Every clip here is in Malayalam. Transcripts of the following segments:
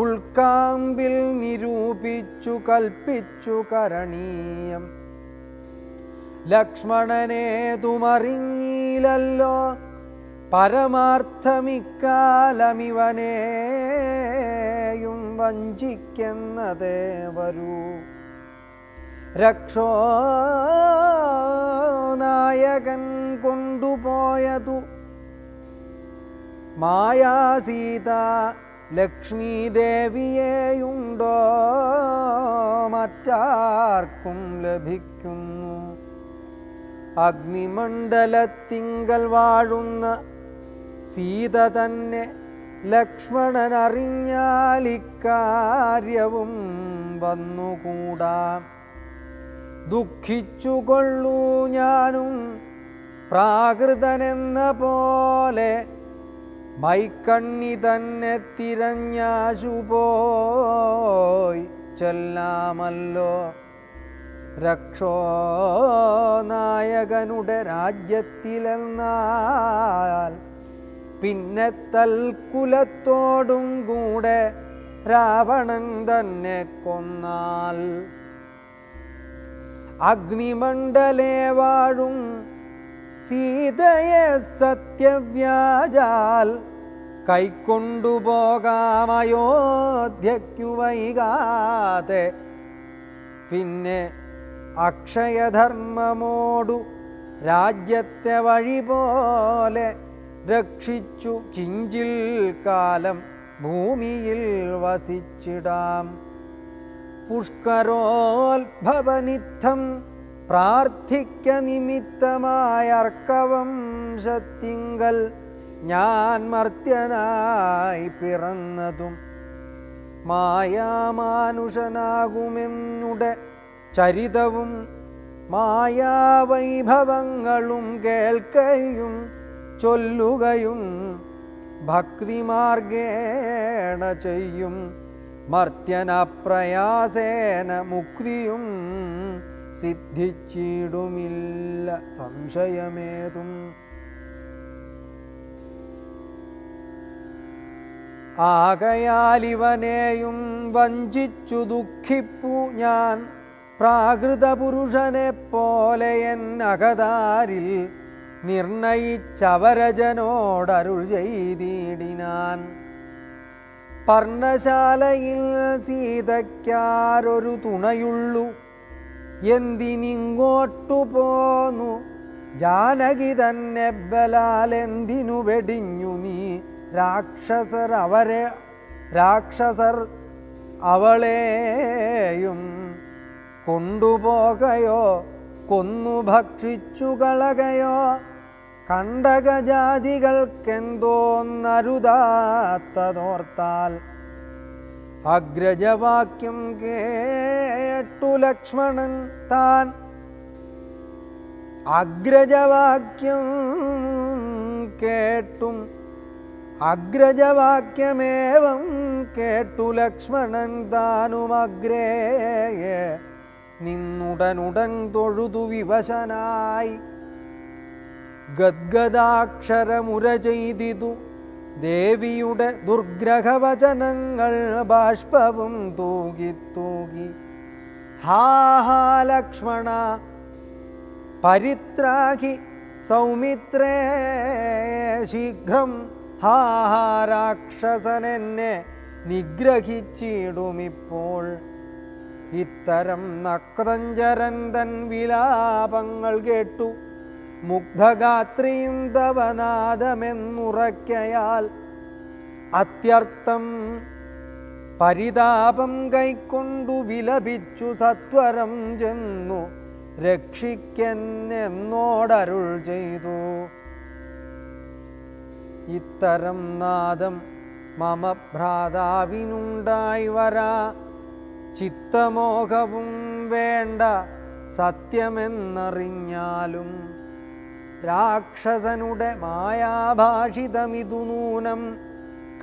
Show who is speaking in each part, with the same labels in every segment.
Speaker 1: ഉൾക്കാമ്പിൽ നിരൂപിച്ചു കൽപ്പിച്ചു കരണീയം. ലക്ഷ്മണനേതുമറിഞ്ഞീലല്ലോ പരമാർത്ഥമിക്കാലമിവനെയും വഞ്ചിക്കുന്നതേ വരൂ. രക്ഷോ നായകൻ കൊണ്ടുപോയതു മായാസീത ലക്ഷ്മീദേവിയെയുണ്ടോ മറ്റാർക്കും ലഭിക്കുന്നു. അഗ്നിമണ്ഡലത്തിങ്കൽ വാഴുന്ന സീത തന്നെ ലക്ഷ്മണനറിഞ്ഞാൽ ഇക്കാര്യവും വന്നുകൂടാം. ദുഃഖിച്ചുകൊള്ളൂ ഞാനും പ്രാകൃതനെന്ന പോലെ മൈക്കണ്ണി തന്നെ തിരഞ്ഞാശുപോയി ചെല്ലാമല്ലോ. രക്ഷോ നായകനുടെ രാജ്യത്തിലെന്നാൽ പിന്നെ തൽക്കുലത്തോടും കൂടെ രാവണൻ തന്നെ കൊന്നാൽ. അഗ്നിമണ്ഡലേ വാഴും സീതയെ സത്യവ്യാജാൽ കൈക്കൊണ്ടുപോകാം അയോധ്യയ്ക്കു വൈകാതെ. പിന്നെ അക്ഷയധർമ്മമോടു രാജ്യത്തെ വഴി പോലെ രക്ഷിച്ചു കിഞ്ചിൽ കാലം ഭൂമിയിൽ വസിച്ചിടാം. പുഷ്കരോത്ഭവനിത്തം പ്രാർത്ഥിക്ക നിമിത്തമായ അർക്കവംശത്തിങ്കൽ ഞാൻ മർത്യനായി പിറന്നതും മായാമാനുഷനാകുമെന്നുടെ ചരിതവും മായാവൈഭവങ്ങളും കേൾക്കയും ചൊല്ലുകയും ഭക്തിമാർഗേണ ചെയ്യും മർത്യനപ്രയാസേന മുക്തിയും സിദ്ധിച്ചിടുമില്ല സംശയമേതും. ആകയാലിവനെയും വഞ്ചിച്ചു ദുഃഖിപ്പു ഞാൻ പ്രാകൃത പുരുഷനെ പോലെ എന്നകതാരിൽ നിർണയിച്ചവരജനോടരുൾ ചെയ്തിടിനാൻ. പർണശാലയിൽ സീതയ്ക്കാരൊരു തുണയുള്ളു എന്തിനിങ്ങോട്ടു പോന്നു ജാനകി തന്നെ ബലാലെന്തിനു വെടിഞ്ഞു നീ രാക്ഷസർ അവളെയും കൊണ്ടുപോകയോ കൊന്നു ഭക്ഷിച്ചു കളകയോ കണ്ടകജാതികൾക്കെന്തോന്നരുതാത്തതോർത്താൽ. അഗ്രജവാക്യം കേട്ടു ലക്ഷ്മണൻ താൻ അഗ്രജവാക്യമേവം കേട്ടു ലക്ഷ്മണൻ താനുമഗ്രേയെ നിന്നുടനുടൻ തൊഴുതു വിവശനായി. ഗദ്ഗദാക്ഷരമുര ചെയ്തിതു ദേവിയുടെ ദുർഗ്രഹവചനങ്ങൾ ബാഷ്പവും തൂകി. ഹാ ഹാ ലക്ഷ്മണ പരിത്രാഹി സൗമിത്രേ ശീഘ്രം. ഹാ ഹാ രാക്ഷസനെന്നെ നിഗ്രഹിച്ചിടുമിപ്പോൾ. ഇത്തരം നക്തഞ്ചരൻ തൻ വിലാപങ്ങൾ കേട്ടു മുഗ്ധഗാത്രിയും തവനാദമെന്നുറയ്ക്കയാൽ അത്യർത്ഥം പരിതാപം കൈക്കൊണ്ടു വിലപിച്ചു സത്വരം ചെന്നു രക്ഷിക്കെന്നോടരുൾ ചെയ്തു. ഇത്തരം നാദം മമ ഭ്രാതാവിനുണ്ടായി വരാ ചിത്തമോഹവും വേണ്ട സത്യമെന്നറിഞ്ഞാലും. രാക്ഷസനുടെ മായാഭാഷിതമിതു നൂനം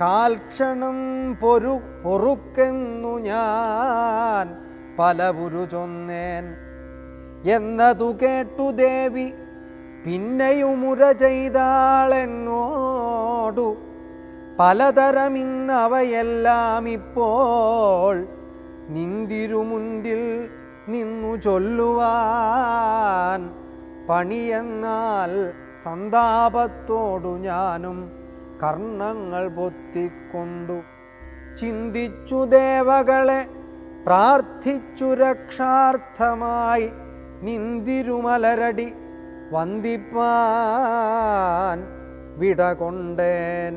Speaker 1: കാൽക്ഷണം പൊറുക്കെന്നു ഞാൻ പലപുരു ചൊന്നേൻ. എന്നതു കേട്ടു ദേവി പിന്നെയുമുര ചെയ്താളെന്നോടു പലതരമിന്നവയെല്ലാം ഇപ്പോൾ നിന്തിരുമുൻപിൽ നിന്നു ചൊല്ലുവാൻ പണിയെന്നാൽ സന്താപത്തോടു ഞാനും കർണങ്ങൾ പൊത്തിക്കൊണ്ടു ചിന്തിച്ചു ദേവകളെ പ്രാർത്ഥിച്ചു രക്ഷാർത്ഥമായി നിന്തിരുമലരടി വന്ദിപ്പാൻ വിടകൊണ്ടേൻ.